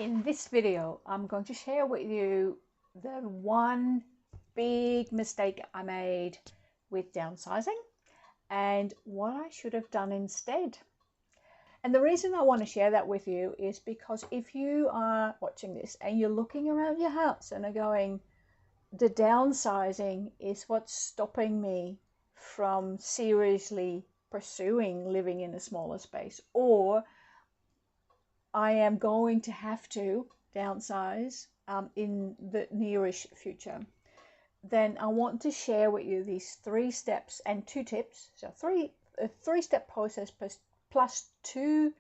In this video, I'm going to share with you the one big mistake I made with downsizing and what I should have done instead. And the reason I want to share that with you is because if you are watching this and you're looking around your house and are going, the downsizing is what's stopping me from seriously pursuing living in a smaller space, or I am going to have to downsize in the nearish future, then I want to share with you these 3 steps and 2 tips. So a 3-step process plus 2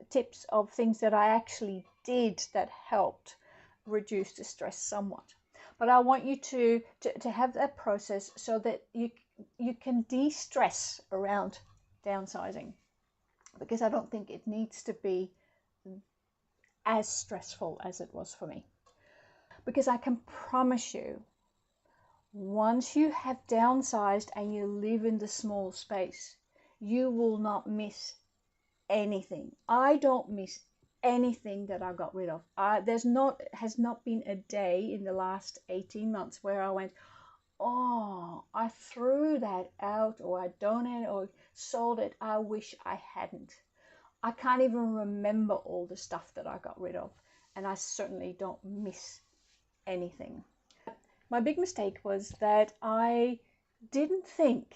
tips of things that I actually did that helped reduce the stress somewhat. But I want you to have that process so that you can de-stress around downsizing, because I don't think it needs to be as stressful as it was for me. Because I can promise you, once you have downsized and you live in the small space, you will not miss anything. I don't miss anything that I got rid of. Has not been a day in the last 18 months where I went, oh, I threw that out, or I donated or sold it. I wish I hadn't. I can't even remember all the stuff that I got rid of, and I certainly don't miss anything. My big mistake was that I didn't think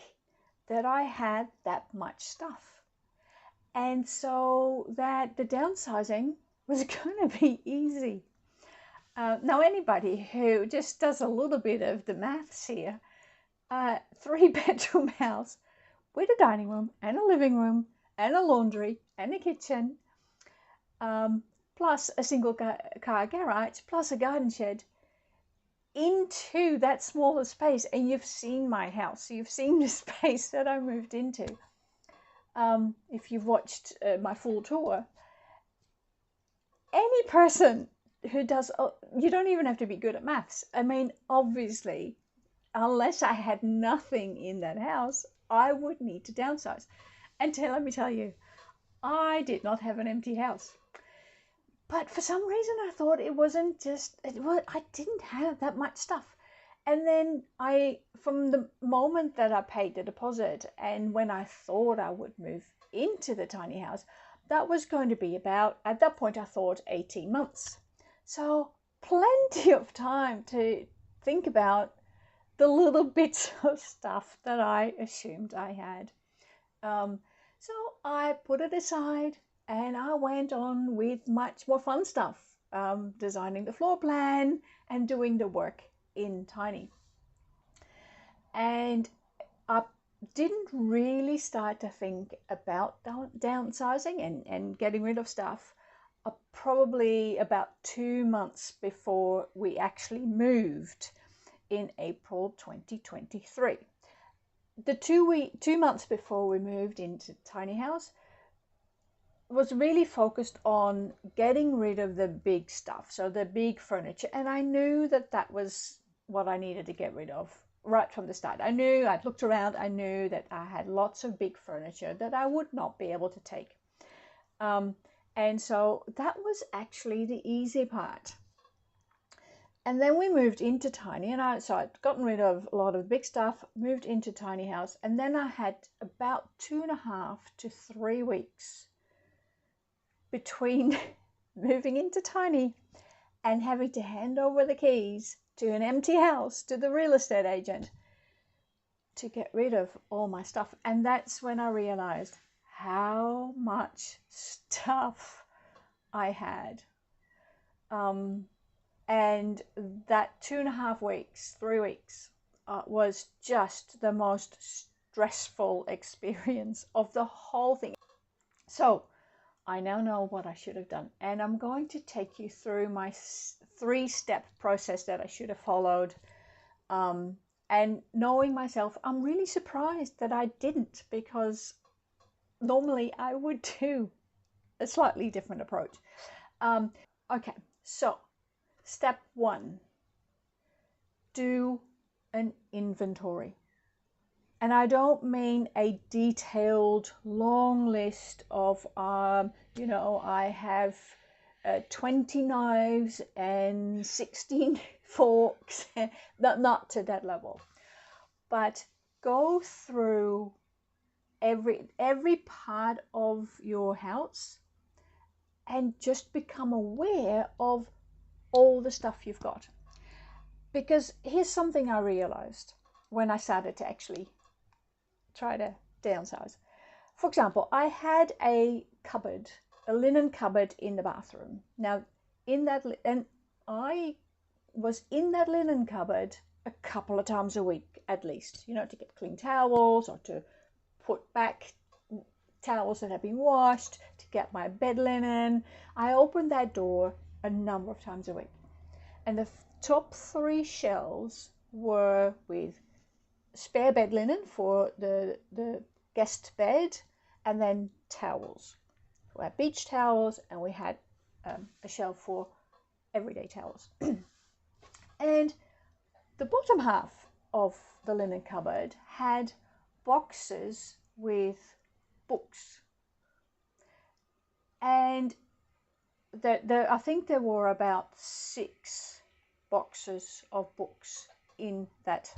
that I had that much stuff, and so that the downsizing was going to be easy. Now, anybody who just does a little bit of the maths here, 3-bedroom house with a dining room and a living room and a laundry and a kitchen, plus a single car garage, plus a garden shed, into that smaller space. And you've seen my house, you've seen the space that I moved into. If you've watched my full tour, any person who does, you don't even have to be good at maths. I mean, obviously, unless I had nothing in that house, I would need to downsize. And let me tell you, I did not have an empty house. But for some reason, I thought it wasn't just, I didn't have that much stuff. And then from the moment that I paid the deposit and when I thought I would move into the tiny house, that was going to be about, at that point, I thought 18 months. So plenty of time to think about the little bits of stuff that I assumed I had. So I put it aside and I went on with much more fun stuff, designing the floor plan and doing the work in Tiny. And I didn't really start to think about downsizing and getting rid of stuff probably about 2 months before we actually moved in April 2023. The 2 months before we moved into tiny house was really focused on getting rid of the big stuff, so the big furniture. And I knew that that was what I needed to get rid of right from the start. I'd looked around, I knew that I had lots of big furniture that I would not be able to take. And so that was actually the easy part. And then we moved into tiny, and I'd gotten rid of a lot of big stuff, moved into tiny house, and then I had about 2.5 to 3 weeks between moving into tiny and having to hand over the keys to an empty house to the real estate agent to get rid of all my stuff. And that's when I realized how much stuff I had. And that 2.5 weeks, 3 weeks, was just the most stressful experience of the whole thing. So I now know what I should have done, and I'm going to take you through my 3-step process that I should have followed. And knowing myself, I'm really surprised that I didn't, because normally I would do a slightly different approach. Okay, so step 1, do an inventory. And I don't mean a detailed long list of, I have 20 knives and 16 forks. Not to that level, but go through every part of your house and just become aware of all the stuff you've got. Because here's something I realized when I started to actually try to downsize. For example, I had a cupboard, a linen cupboard in the bathroom. Now, and I was in that linen cupboard a couple of times a week at least, you know, to get clean towels or to put back towels that have been washed, to get my bed linen. I opened that door a number of times a week. And the top 3 shelves were with spare bed linen for the guest bed, and then towels. We had beach towels, and we had a shelf for everyday towels. And the bottom half of the linen cupboard had boxes with books. And I think there were about 6 boxes of books in that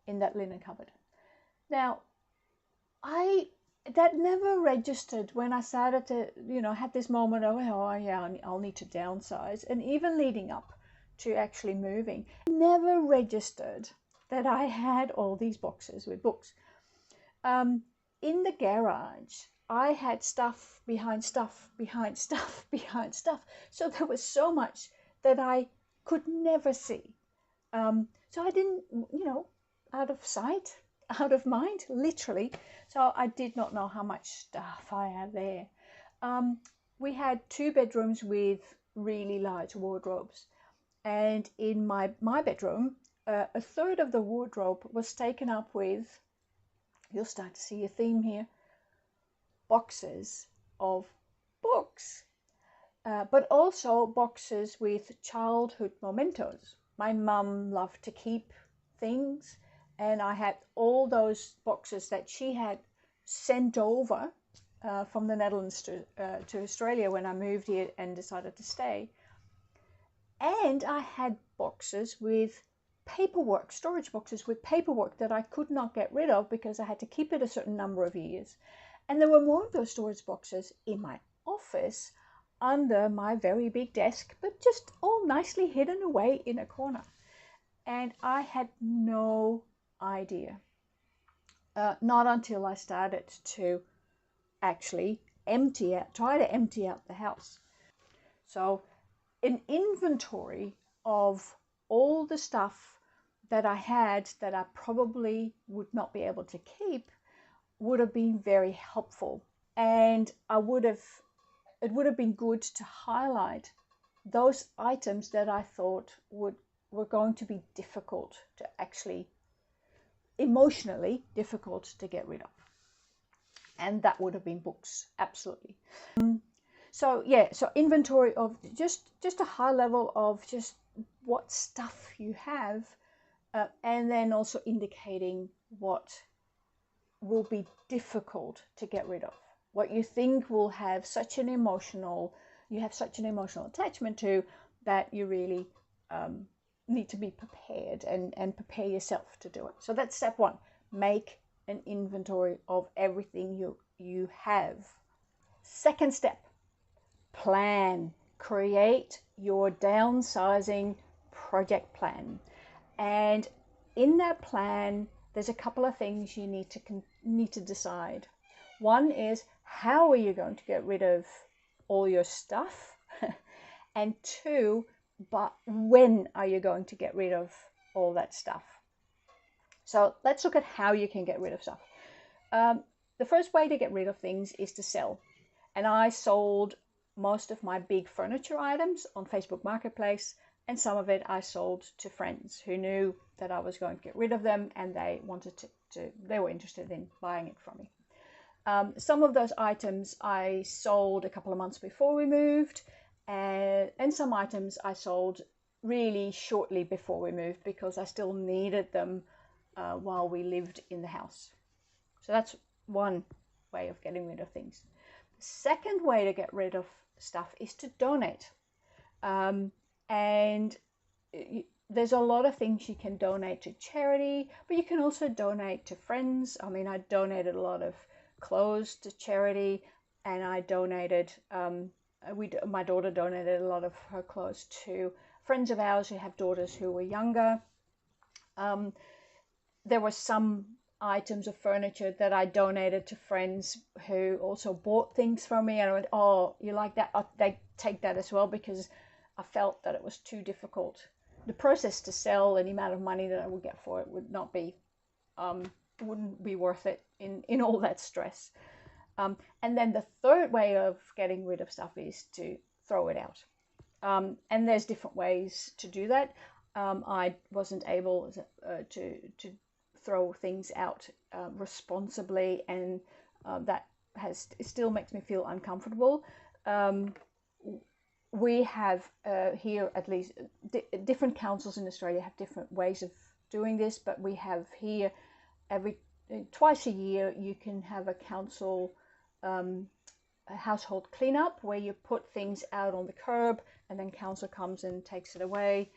linen cupboard. Now, that never registered when I started to, you know, had this moment of, oh yeah, I'll need to downsize. And even leading up to actually moving, never registered that I had all these boxes with books. In the garage, I had stuff behind stuff behind stuff behind stuff. So there was so much that I could never see. So I didn't, you know, out of sight, out of mind, literally. So I did not know how much stuff I had there. We had 2 bedrooms with really large wardrobes. And in my bedroom, a third of the wardrobe was taken up with, you'll start to see a theme here, boxes of books. But also boxes with childhood mementos. My mum loved to keep things, and I had all those boxes that she had sent over from the Netherlands to Australia when I moved here and decided to stay. And I had boxes with paperwork, storage boxes with paperwork that I could not get rid of because I had to keep it a certain number of years. And there were more of those storage boxes in my office under my very big desk, but just all nicely hidden away in a corner. And I had no idea. Not until I started to actually try to empty out the house. So an inventory of all the stuff that I had that I probably would not be able to keep would have been very helpful. And it would have been good to highlight those items that I thought were going to be difficult to actually, emotionally difficult to get rid of. And that would have been books, absolutely. So yeah, so inventory of just a high level of just what stuff you have, and then also indicating what will be difficult to get rid of, what you think will have such an emotional attachment to, that you really need to be prepared and prepare yourself to do it. So that's step 1. Make an inventory of everything you have. Second step, plan. Create your downsizing project plan. And in that plan, there's a couple of things you need to decide. One is, how are you going to get rid of all your stuff? And 2, but when are you going to get rid of all that stuff? So let's look at how you can get rid of stuff. The first way to get rid of things is to sell. And I sold most of my big furniture items on Facebook Marketplace, and some of it I sold to friends who knew that I was going to get rid of them, and they wanted they were interested in buying it from me. Some of those items I sold a couple of months before we moved, and some items I sold really shortly before we moved because I still needed them while we lived in the house. So that's one way of getting rid of things. The second way to get rid of stuff is to donate. And there's a lot of things you can donate to charity, but you can also donate to friends. I mean, I donated a lot of clothes to charity, and I donated, my daughter donated a lot of her clothes to friends of ours who have daughters who were younger. There were some items of furniture that I donated to friends who also bought things from me, and I went, oh, you like that? They take that as well, because I felt that it was too difficult. The process to sell and the amount of money that I would get for it would not be, wouldn't be worth it in all that stress. And then the third way of getting rid of stuff is to throw it out. And there's different ways to do that. I wasn't able to throw things out responsibly, and that it still makes me feel uncomfortable. We have here, at least different councils in Australia have different ways of doing this, but we have here twice a year you can have a council a household cleanup where you put things out on the curb and then council comes and takes it away.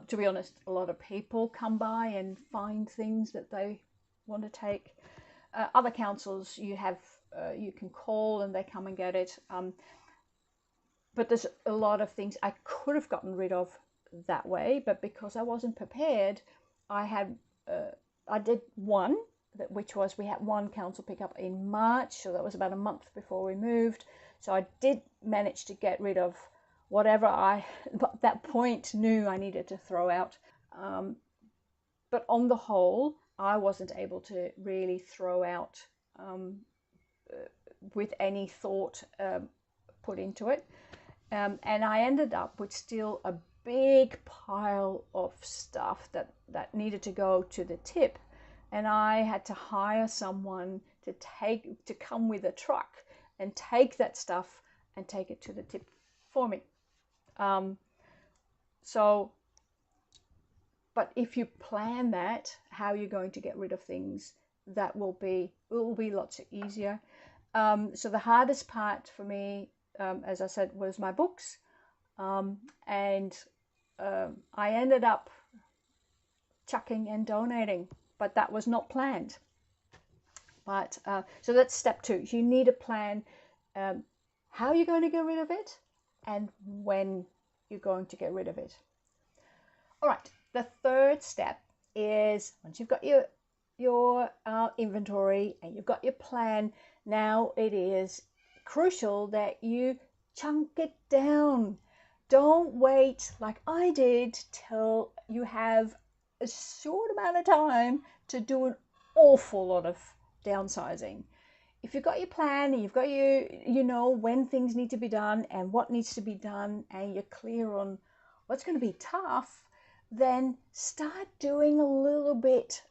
To be honest, a lot of people come by and find things that they want to take. Other councils you can call and they come and get it. But there's a lot of things I could have gotten rid of that way, but because I wasn't prepared, I did one, which was we had one council pickup in March, so that was about a month before we moved. So I did manage to get rid of whatever I at that point knew I needed to throw out. But on the whole, I wasn't able to really throw out with any thought put into it. And I ended up with still a big pile of stuff that needed to go to the tip. And I had to hire someone to come with a truck and take that stuff and take it to the tip for me. But if you plan that, how you're going to get rid of things, it will be lots easier. So the hardest part for me, as I said, was my books. And I ended up chucking and donating, but that was not planned. But so that's step 2. You need a plan how you're going to get rid of it and when you're going to get rid of it. All right, the third step is once you've got your inventory and you've got your plan, now it is crucial that you chunk it down. Don't wait like I did till you have a short amount of time to do an awful lot of downsizing. If you've got your plan and you've got you know when things need to be done and what needs to be done, and you're clear on what's going to be tough, then start doing a little bit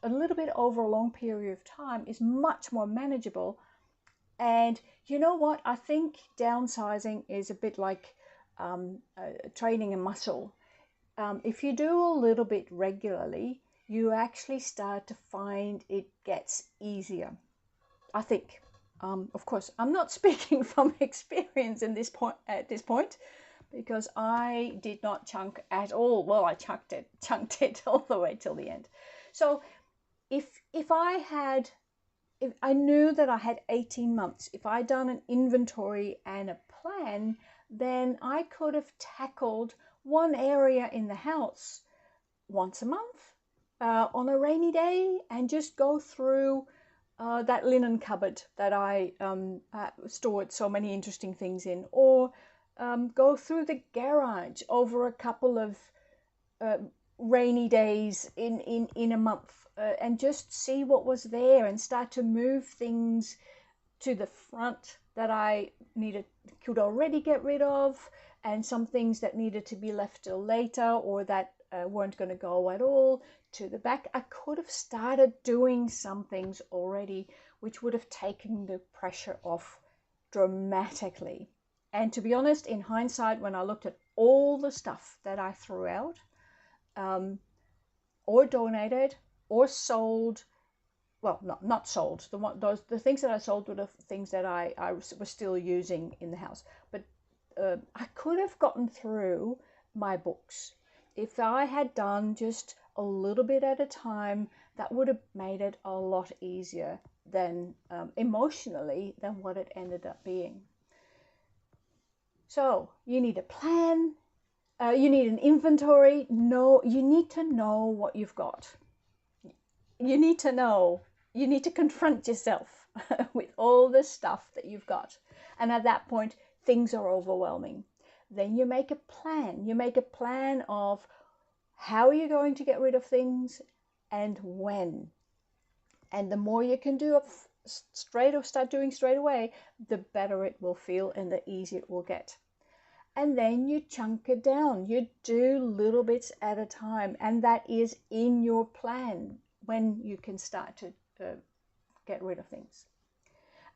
over a long period of time is much more manageable. And you know what? I think downsizing is a bit like training a muscle. If you do a little bit regularly, you actually start to find it gets easier. I think. Of course, I'm not speaking from experience at this point, because I did not chunk at all. Well, I chunked it all the way till the end. So if I knew that I had 18 months, if I'd done an inventory and a plan, then I could have tackled one area in the house once a month on a rainy day and just go through that linen cupboard that I stored so many interesting things in, or go through the garage over a couple of rainy days in a month and just see what was there and start to move things to the front that I could already get rid of, and some things that needed to be left till later or that weren't going to go at all to the back. I could have started doing some things already, which would have taken the pressure off dramatically. And to be honest, in hindsight, when I looked at all the stuff that I threw out, or donated, or sold, well, not sold. The things that I sold were the things that I was still using in the house. But I could have gotten through my books if I had done just a little bit at a time. That would have made it a lot easier than emotionally than what it ended up being. So you need a plan. You need an inventory. No, you need to know what you've got. You need to know. You need to confront yourself with all the stuff that you've got. And at that point, things are overwhelming. Then you make a plan. You make a plan of how you're going to get rid of things and when. And the more you can do start doing straight away, the better it will feel and the easier it will get. And then you chunk it down. You do little bits at a time. And that is in your plan when you can start to get rid of things.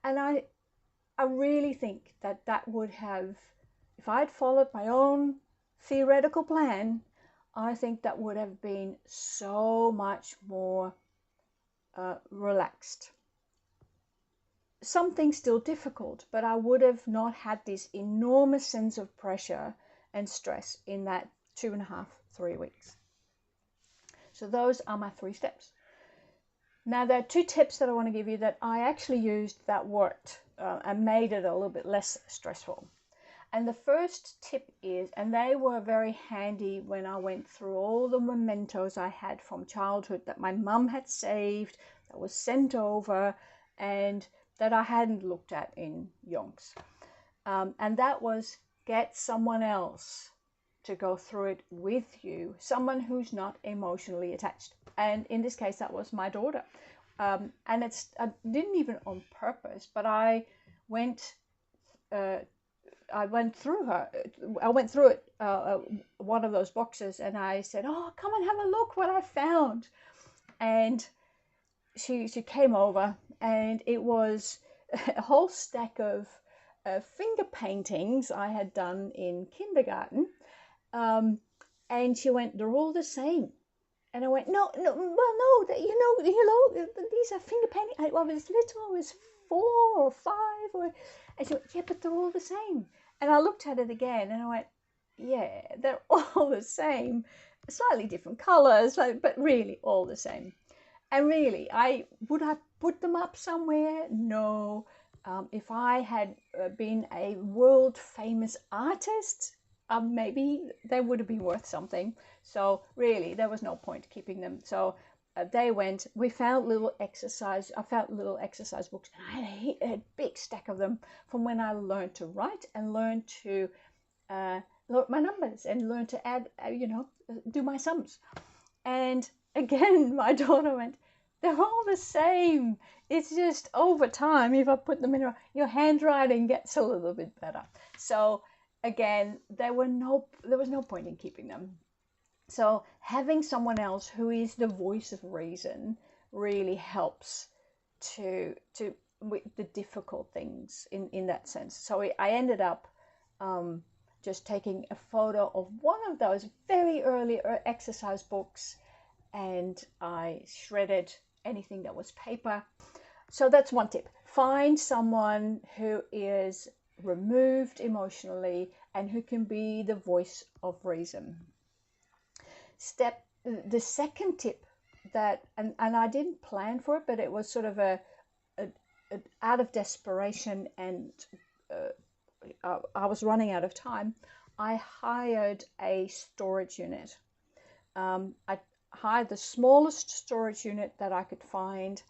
And I really think that would have, if I'd followed my own theoretical plan, I think that would have been so much more relaxed. Something still difficult, but I would have not had this enormous sense of pressure and stress in that 2.5, 3 weeks. So those are my 3 steps. Now there are 2 tips that I want to give you that I actually used that worked and made it a little bit less stressful. And the first tip is, and they were very handy when I went through all the mementos I had from childhood that my mum had saved, that was sent over, and that I hadn't looked at in yonks. And that was get someone else to go through it with you, someone who's not emotionally attached. And in this case, that was my daughter. And I didn't even on purpose, but I went through it, one of those boxes, and I said, "Oh, come and have a look what I found." And she came over, and it was a whole stack of finger paintings I had done in kindergarten. And she went, "They're all the same." And I went, no, these are finger paintings. I was little, I was 4 or 5. And she went, "Yeah, but they're all the same." And I looked at it again, and I went, "Yeah, they're all the same. Slightly different colors, but really all the same." And really, would I put them up somewhere? No. If I had been a world famous artist, maybe they would have been worth something. So really, there was no point keeping them. So they went. We found little exercise. I found little exercise books, and I had a big stack of them from when I learned to write and learned to learn my numbers and learn to add, do my sums. And again, my daughter went, "They're all the same. It's just over time, if I put them in, your handwriting gets a little bit better." So again, there was no point in keeping them. So having someone else who is the voice of reason really helps to with the difficult things in that sense. So I ended up just taking a photo of one of those very early exercise books, and I shredded anything that was paper. So that's one tip. Find someone who is removed emotionally and who can be the voice of reason. The second tip that, and I didn't plan for it, but it was sort of a out of desperation, and I was running out of time. I hired a storage unit. I hired the smallest storage unit that I could find,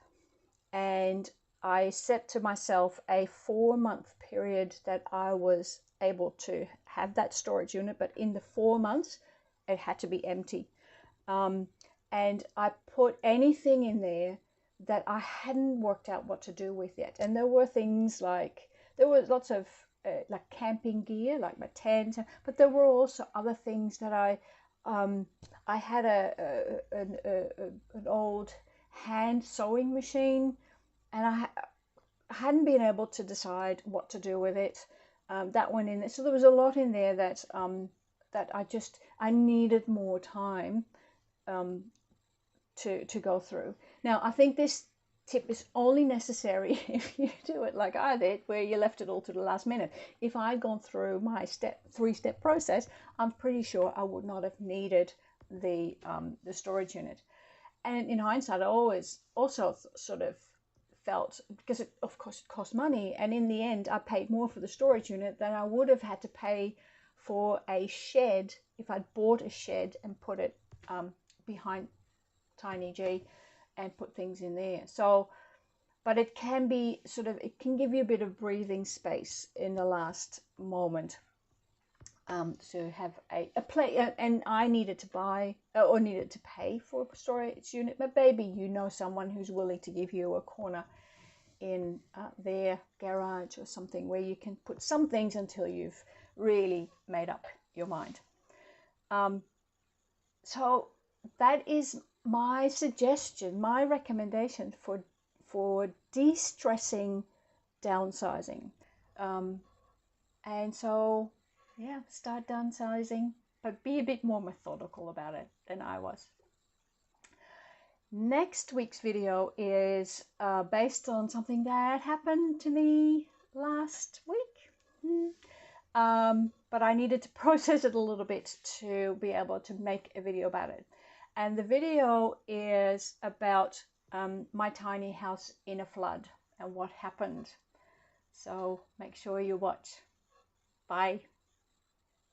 and I set to myself a 4-month period that I was able to have that storage unit, but in the 4 months it had to be empty. And I put anything in there that I hadn't worked out what to do with yet. And there were things like, there was lots of like camping gear, like my tent, but there were also other things that I had an old hand sewing machine, and I hadn't been able to decide what to do with it. That went in there. So there was a lot in there that I needed more time to go through. Now I think this tip is only necessary if you do it like I did, where you left it all to the last minute. If I'd gone through my three-step process, I'm pretty sure I would not have needed the storage unit. And in hindsight, I always also sort of felt, because it of course cost money, and in the end I paid more for the storage unit than I would have had to pay for a shed if I'd bought a shed and put it behind Tiny G and put things in there. So, but it can be sort of, it can give you a bit of breathing space in the last moment. To have a play, and I needed to buy or needed to pay for a storage unit, but maybe you know someone who's willing to give you a corner in their garage or something where you can put some things until you've really made up your mind. So that is my suggestion, my recommendation for de-stressing downsizing. And so, yeah, start downsizing, but be a bit more methodical about it than I was. Next week's video is based on something that happened to me last week. But I needed to process it a little bit to be able to make a video about it. And the video is about my tiny house in a flood and what happened. So make sure you watch. Bye.